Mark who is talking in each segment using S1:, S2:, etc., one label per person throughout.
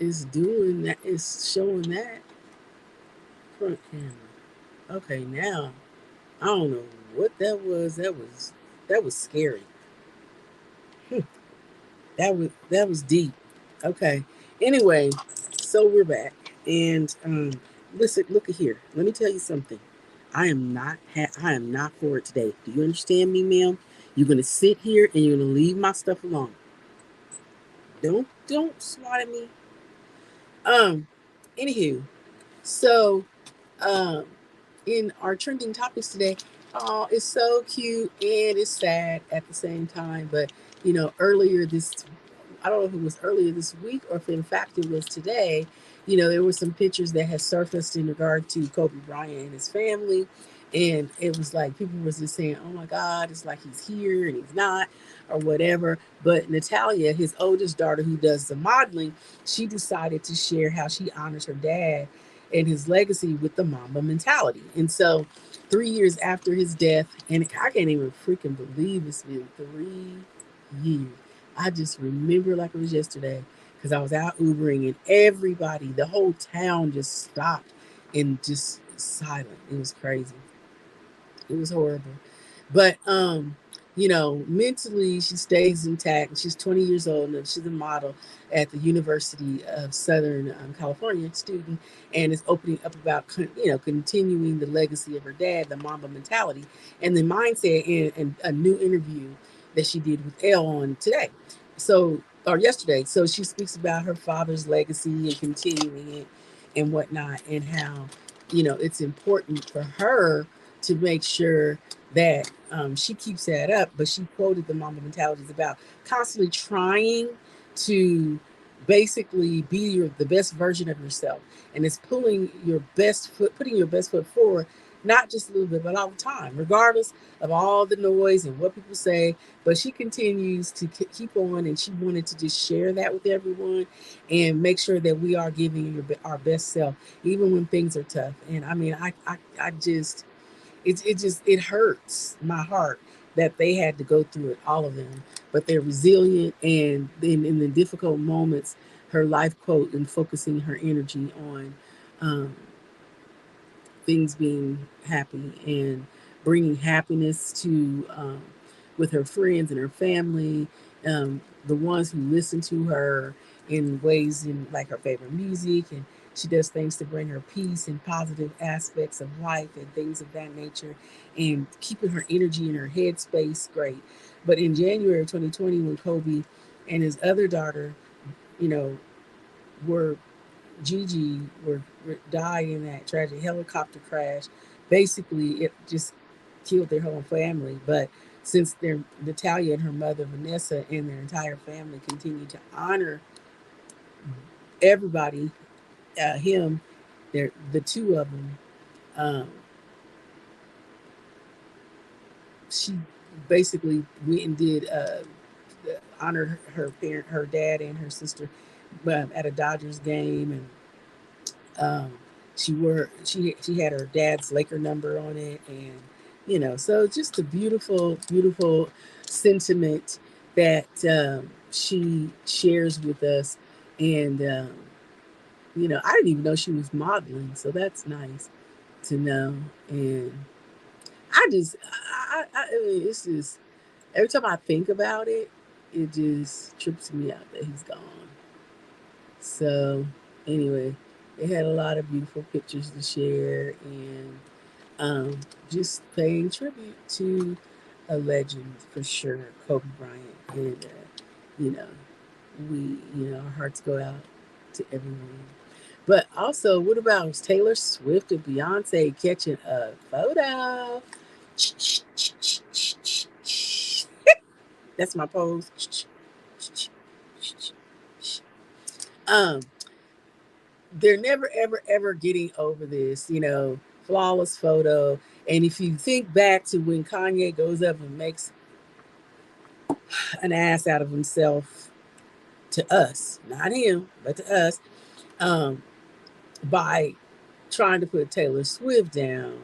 S1: It's doing that. It's showing that front camera. Okay, now I don't know what that was. That was scary. That was deep. Okay. Anyway, so we're back, and listen, look at here. Let me tell you something. I am not for it today. Do you understand me, ma'am? You're gonna sit here and you're gonna leave my stuff alone. Don't swat at me. Um. Anywho, so um, in our trending topics today, oh, it's so cute and it's sad at the same time. But earlier this I don't know if it was earlier this week or if in fact it was today. There were some pictures that had surfaced in regard to Kobe Bryant and his family. And it was like people was just saying, oh my God, it's like he's here and he's not, or whatever. But Natalia, his oldest daughter who does the modeling, she decided to share how she honors her dad and his legacy with the Mamba mentality. And so 3 years after his death, and I can't even freaking believe it's been 3 years. I just remember like it was yesterday because I was out Ubering and everybody, the whole town just stopped and just silent. It was crazy. It was horrible. But mentally she stays intact. She's 20 years old and she's a model at the University of Southern California student, and is opening up about continuing the legacy of her dad, the Mamba mentality, and the mindset in a new interview that she did with Elle on today. So or yesterday. So she speaks about her father's legacy and continuing it and whatnot, and how it's important for her to make sure that she keeps that up. But she quoted the Mamba mentality is about constantly trying to basically be the best version of yourself, and it's putting your best foot forward, not just a little bit, but all the time, regardless of all the noise and what people say. But she continues to keep on, and she wanted to just share that with everyone and make sure that we are giving our best self, even when things are tough. And I mean, I just it hurts my heart that they had to go through it, all of them, but they're resilient. And then in the difficult moments, her life quote and focusing her energy on um, things being happy and bringing happiness to with her friends and her family, the ones who listen to her in ways in like her favorite music, and she does things to bring her peace and positive aspects of life and things of that nature, and keeping her energy in her headspace great. But in January of 2020, when Kobe and his other daughter, you know, were Gigi were died in that tragic helicopter crash. Basically, it just killed their whole family. But since their Natalia and her mother Vanessa and their entire family continue to honor everybody, him, the two of them, um, she basically went and did honored her dad and her sister at a Dodgers game, and Um, she had her dad's Laker number on it, and so just a beautiful, beautiful sentiment that she shares with us. And I didn't even know she was modeling, so that's nice to know. And it's just every time I think about it, it just trips me out that he's gone. So anyway, they had a lot of beautiful pictures to share, and just paying tribute to a legend for sure, Kobe Bryant. And you know, our hearts go out to everyone. But also, what about Taylor Swift and Beyonce catching a photo? That's my pose. Um, they're never, ever, ever getting over this, flawless photo. And if you think back to when Kanye goes up and makes an ass out of himself to us, not him, but to us, um, by trying to put Taylor Swift down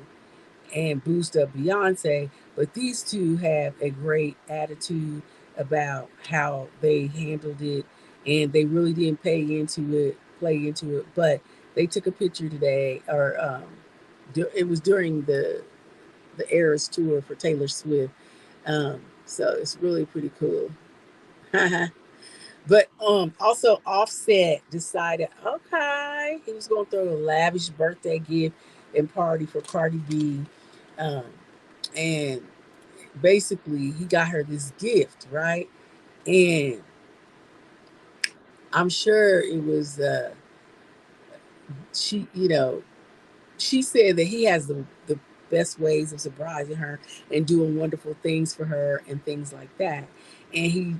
S1: and boost up Beyonce. But these two have a great attitude about how they handled it and they really didn't play into it. But they took a picture today, or it was during the Eras tour for Taylor Swift. Um, so it's really pretty cool. But also Offset decided, okay, he was going to throw a lavish birthday gift and party for Cardi B, um, and basically he got her this gift, right? And I'm sure it was she, she said that he has the best ways of surprising her and doing wonderful things for her and things like that. And he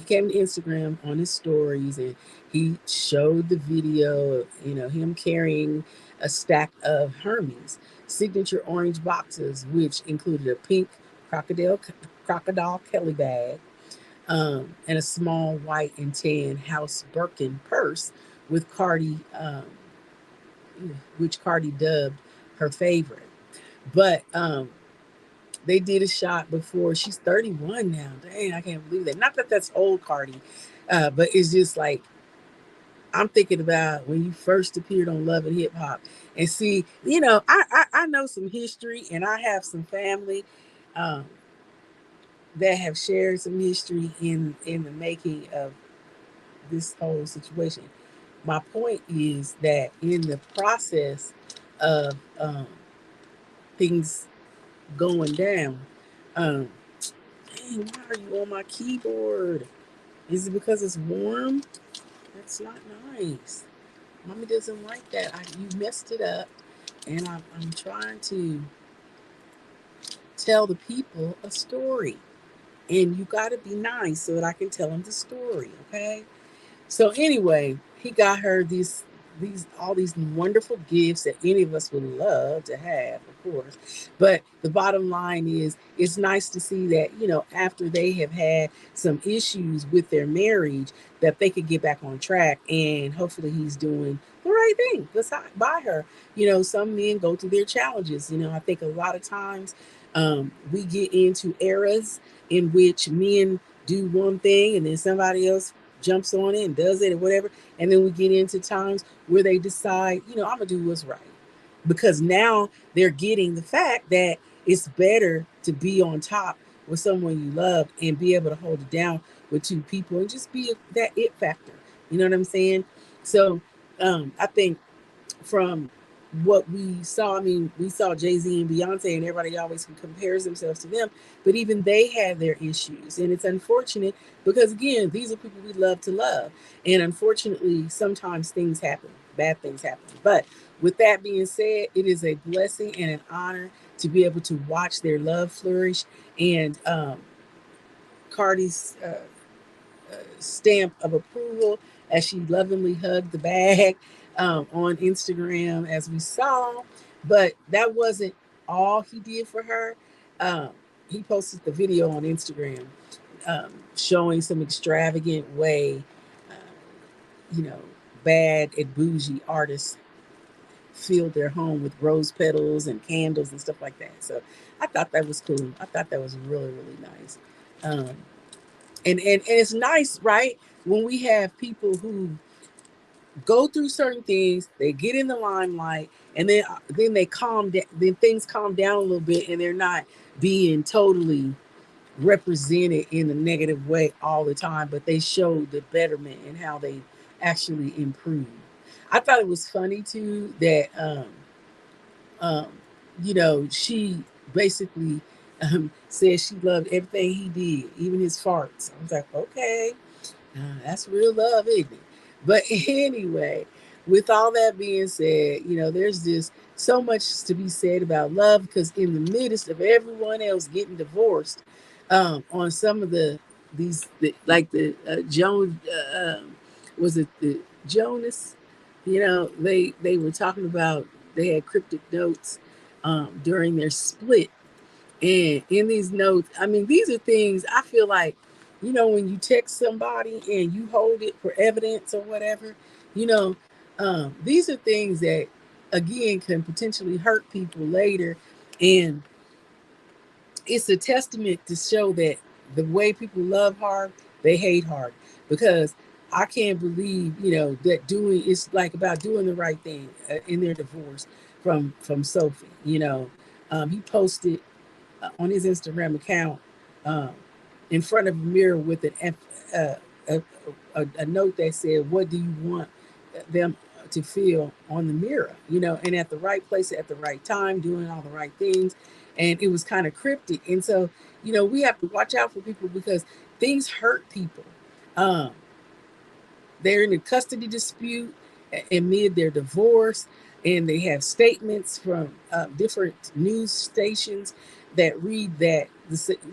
S1: came to Instagram on his stories, and he showed the video of him carrying a stack of Hermes signature orange boxes, which included a pink crocodile crocodile Kelly bag, and a small white and tan House Birkin purse with which Cardi dubbed her favorite. But they did a shot before. She's 31 now. Dang, I can't believe that. Not that that's old Cardi, but it's just like I'm thinking about when you first appeared on Love and Hip Hop, and see, I know some history, and I have some family um, that have shared some history in the making of this whole situation. My point is that in the process of things going down, um, dang, why are you on my keyboard? Is it because it's warm? That's not nice. Mommy doesn't like that. You messed it up, and I'm trying to tell the people a story, and you got to be nice so that I can tell them the story. Okay. So anyway, he got her these all these wonderful gifts that any of us would love to have, of course. But the bottom line is, it's nice to see that after they have had some issues with their marriage, that they could get back on track, and hopefully he's doing the right thing by her. Some men go through their challenges. I think a lot of times we get into eras in which men do one thing and then somebody else jumps on it and does it or whatever. And then we get into times where they decide, I'm gonna do what's right. Because now they're getting the fact that it's better to be on top with someone you love and be able to hold it down with two people and just be that it factor. You know what I'm saying? So I think from what we saw, I mean, we saw Jay-Z and Beyonce, and everybody always compares themselves to them, but even they had their issues. And it's unfortunate because, again, these are people we love to love. And unfortunately, sometimes things happen, bad things happen. But with that being said, it is a blessing and an honor to be able to watch their love flourish. And Cardi's stamp of approval as she lovingly hugged the bag on Instagram, as we saw. But that wasn't all he did for her. Um, he posted the video on Instagram showing some extravagant way, you know, bad and bougie artists filled their home with rose petals and candles and stuff like that. So I thought that was cool. I thought that was really, really nice. And it's nice, right? When we have people who go through certain things, they get in the limelight, and then they calm down. Then things calm down a little bit, and they're not being totally represented in a negative way all the time, but they show the betterment and how they actually improve. I thought it was funny too that um, she basically said she loved everything he did, even his farts. I was like, okay, that's real love, isn't it? But anyway, with all that being said, there's just so much to be said about love, because in the midst of everyone else getting divorced, on some of like the Joan, was it the Jonas? They were talking about, they had cryptic notes during their split, and in these notes, I mean, these are things I feel like, when you text somebody and you hold it for evidence or whatever, you know, these are things that, again, can potentially hurt people later. And it's a testament to show that the way people love hard, they hate hard. Because I can't believe, that doing it's like about doing the right thing in their divorce from Sophie. He posted on his Instagram account um, in front of a mirror with uh, a, a note that said, "What do you want them to feel on the mirror?" And at the right place at the right time, doing all the right things. And it was kind of cryptic. And so, we have to watch out for people because things hurt people. Um, they're in a custody dispute amid their divorce, and they have statements from different news stations that read that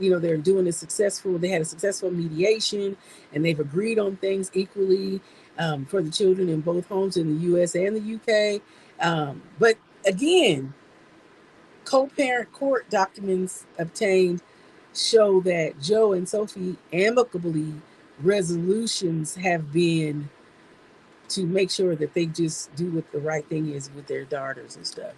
S1: they're doing a successful. They had a successful mediation, and they've agreed on things equally for the children in both homes in the U.S. and the U.K. But again, co-parent court documents obtained show that Joe and Sophie amicably resolutions have been to make sure that they just do what the right thing is with their daughters and stuff.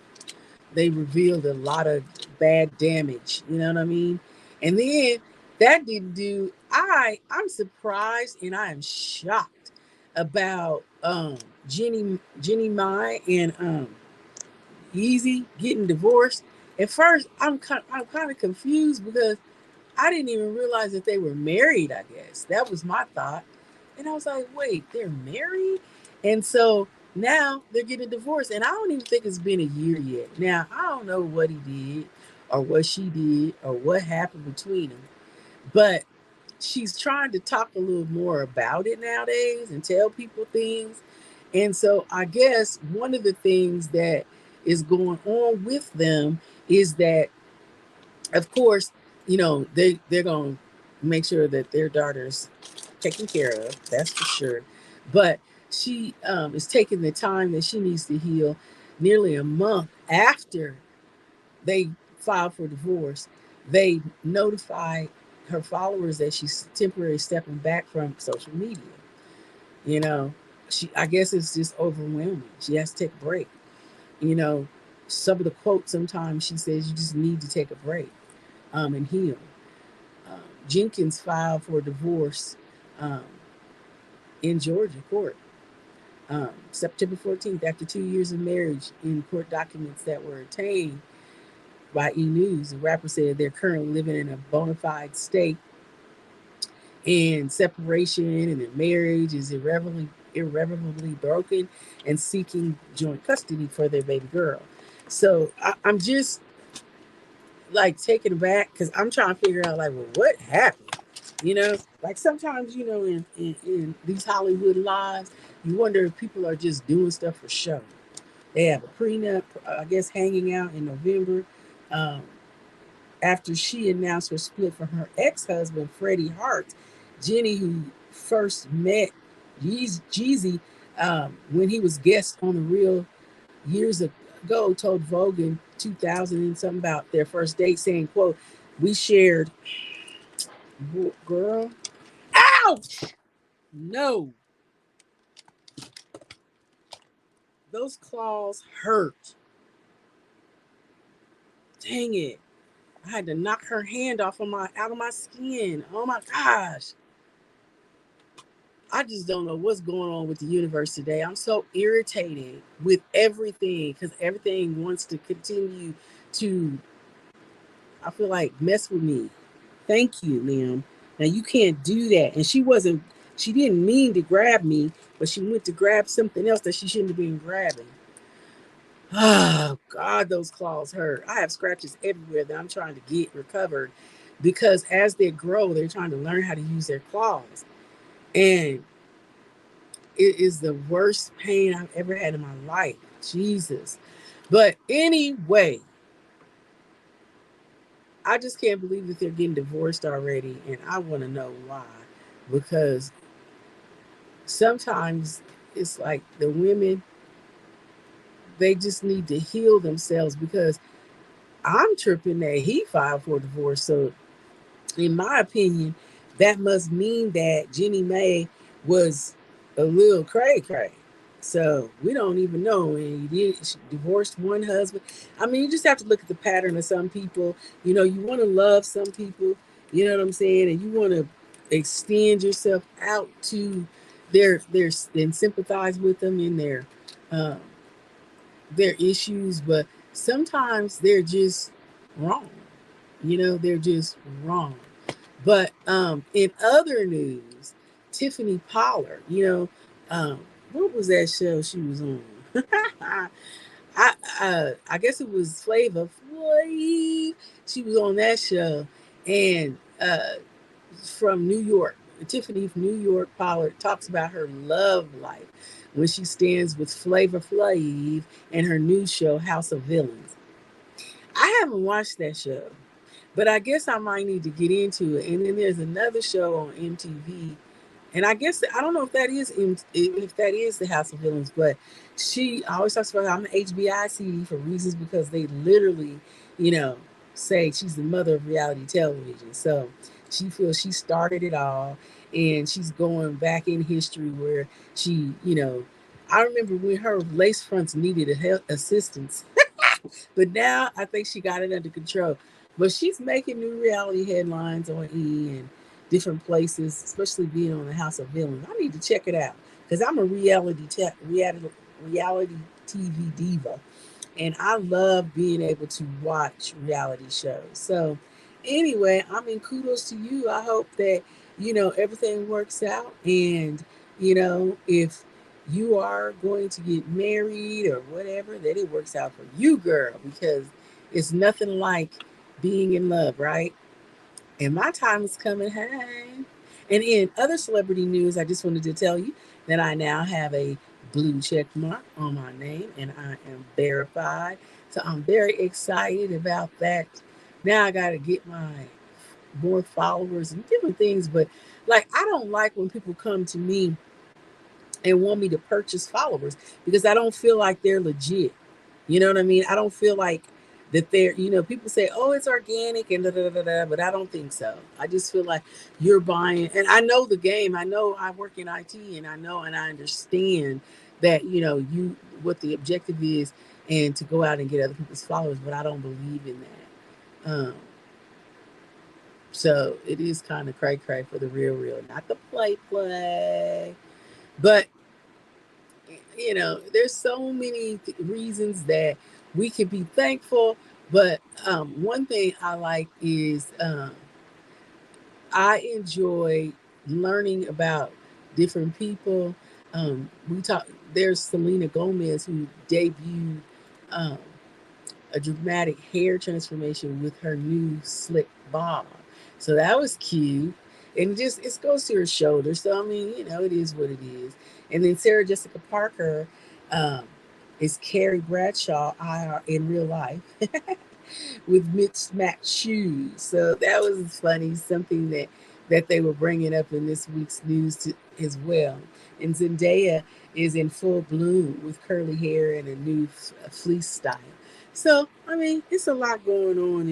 S1: They revealed a lot of bad damage, you know what I mean? And then that didn't do I'm surprised and I am shocked about Jenny Mai and Yeezy getting divorced. At first I'm kind of confused because I didn't even realize that they were married, I guess. That was my thought. And I was like, wait, they're married? And so now they're getting divorced. And I don't even think it's been a year yet. Now, I don't know what he did or what she did or what happened between them. But she's trying to talk a little more about it nowadays and tell people things. And so I guess one of the things that is going on with them is that, of course, they're going to make sure that their daughter's taken care of. That's for sure. But she is taking the time that she needs to heal. Nearly a month after they filed for divorce, they notified her followers that she's temporarily stepping back from social media. You know, I guess it's just overwhelming. She has to take a break. You know, some of the quotes sometimes she says you just need to take a break and heal. Jenkins filed for divorce um, in Georgia court September 14th after 2 years of marriage. In court documents that were obtained by E! News, the rapper said they're currently living in a bona fide state and separation, and their marriage is irrevocably broken, and seeking joint custody for their baby girl. So I'm just like taken aback because I'm trying to figure out like, well, what happened? Like sometimes in these Hollywood lives, you wonder if people are just doing stuff for show. They have a prenup, I guess, hanging out in November. Um, After she announced her split from her ex-husband Freddie Hart, Jenny, who first met Jeezy when he was guest on The Real years ago, told Vogue in 2000 and something about their first date, saying, "quote We shared, girl, ouch, no, those claws hurt. Dang it! I had to knock her hand off of my out of my skin. Oh my gosh!" I just don't know what's going on with the universe today. I'm so irritated with everything because everything wants to continue to, I feel like, mess with me. Thank you, ma'am. Now you can't do that. And she didn't mean to grab me, but she went to grab something else that she shouldn't have been grabbing. Oh, God, those claws hurt. I have scratches everywhere that I'm trying to get recovered because as they grow, they're trying to learn how to use their claws. And it is the worst pain I've ever had in my life. Jesus. But anyway, I just can't believe that they're getting divorced already. And I want to know why. Because sometimes it's like the women, they just need to heal themselves because I'm tripping that he filed for divorce. So, in my opinion, that must mean that Jenny May was a little cray cray. So we don't even know. And she divorced one husband. I mean, you just have to look at the pattern of some people. You want to love some people. You know what I'm saying? And you want to extend yourself out to they're and sympathize with them in um, their issues, but sometimes they're just wrong. They're just wrong. But in other news, Tiffany Pollard, what was that show she was on? I guess it was Flavor Flav. She was on that show, and from New York. Tiffany from New York Pollard talks about her love life when she stands with Flavor Flav and her new show House of Villains. I haven't watched that show, but I guess I might need to get into it. And then there's another show on MTV, and I guess I don't know if that is the House of Villains, but she always talks about I'm an HBIC for reasons because they literally, you know, say she's the mother of reality television. So she feels she started it all, and she's going back in history where I remember when her lace fronts needed assistance, but now I think she got it under control. But she's making new reality headlines on E and different places, especially being on the House of Villains. I need to check it out because I'm a reality TV diva, and I love being able to watch reality shows. So, anyway, I mean, kudos to you. I hope that everything works out, and if you are going to get married or whatever, that it works out for you, girl, because it's nothing like being in love, right? And my time is coming. Hey. And in other celebrity news, I just wanted to tell you that I now have a blue check mark on my name and I am verified. So I'm very excited about that. Now I got to get my more followers and different things. But like, I don't like when people come to me and want me to purchase followers because I don't feel like they're legit. You know what I mean? I don't feel like that they're, people say, oh, it's organic and da da da da, but I don't think so. I just feel like you're buying, and I know the game. I know I work in IT, and I know and I understand that, what the objective is and to go out and get other people's followers, but I don't believe in that. So it is kind of cray cray for the real, not the play. But there's so many reasons that we can be thankful. But one thing I like is I enjoy learning about different people. We talk. There's Selena Gomez who debuted um, a dramatic hair transformation with her new slick bob. So that was cute. And it goes to her shoulder. So I mean, it is what it is. And then Sarah Jessica Parker um, is Carrie Bradshaw in real life with mismatched shoes. So that was funny, something that they were bringing up in this week's news as well. And Zendaya is in full bloom with curly hair and a new fleece style. So I mean, it's a lot going on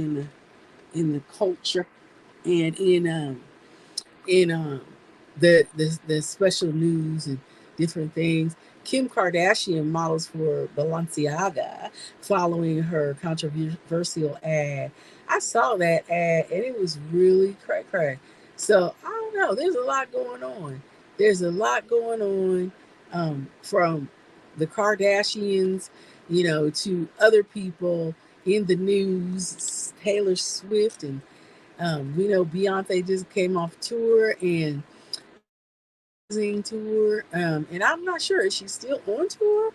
S1: in the culture and in the special news and different things. Kim Kardashian models for Balenciaga following her controversial ad. I saw that ad and it was really cray cray. So I don't know. There's a lot going on. There's a lot going on from the Kardashians, to other people in the news. Taylor Swift and we know Beyonce just came off tour and tour, and I'm not sure is she still on tour.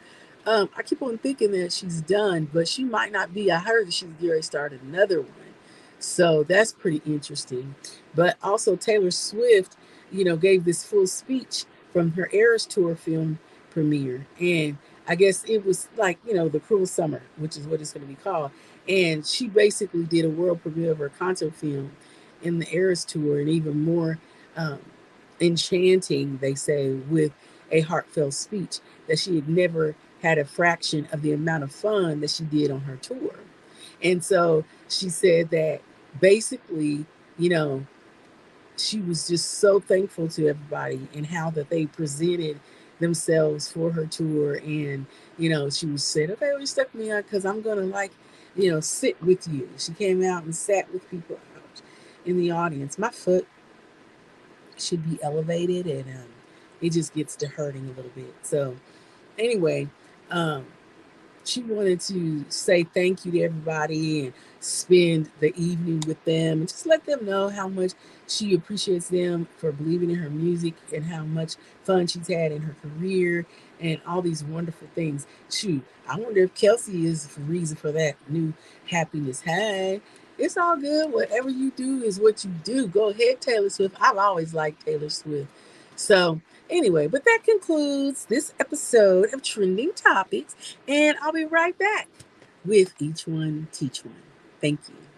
S1: I keep on thinking that she's done, but she might not be. I heard that she's going to start another one, so that's pretty interesting. But also Taylor Swift, gave this full speech from her Eras tour film premiere, and I guess it was like the Cruel Summer, which is what it's going to be called, and she basically did a world premiere of her concert film in the Eras tour, and even more. Um, Enchanting, they say, with a heartfelt speech that she had never had a fraction of the amount of fun that she did on her tour. And so she said that basically, you know, she was just so thankful to everybody and how that they presented themselves for her tour. And, she was said, okay, well, you stuck me out because I'm going to sit with you. She came out and sat with people out in the audience. My foot should be elevated and it just gets to hurting a little bit. So anyway, um, she wanted to say thank you to everybody and spend the evening with them and just let them know how much she appreciates them for believing in her music and how much fun she's had in her career and all these wonderful things. Shoot, I wonder if Kelsey is the reason for that new happiness. Hey, it's all good. Whatever you do is what you do. Go ahead, Taylor Swift. I've always liked Taylor Swift. So, anyway, but that concludes this episode of Trending Topics. And I'll be right back with Each One Teach One. Thank you.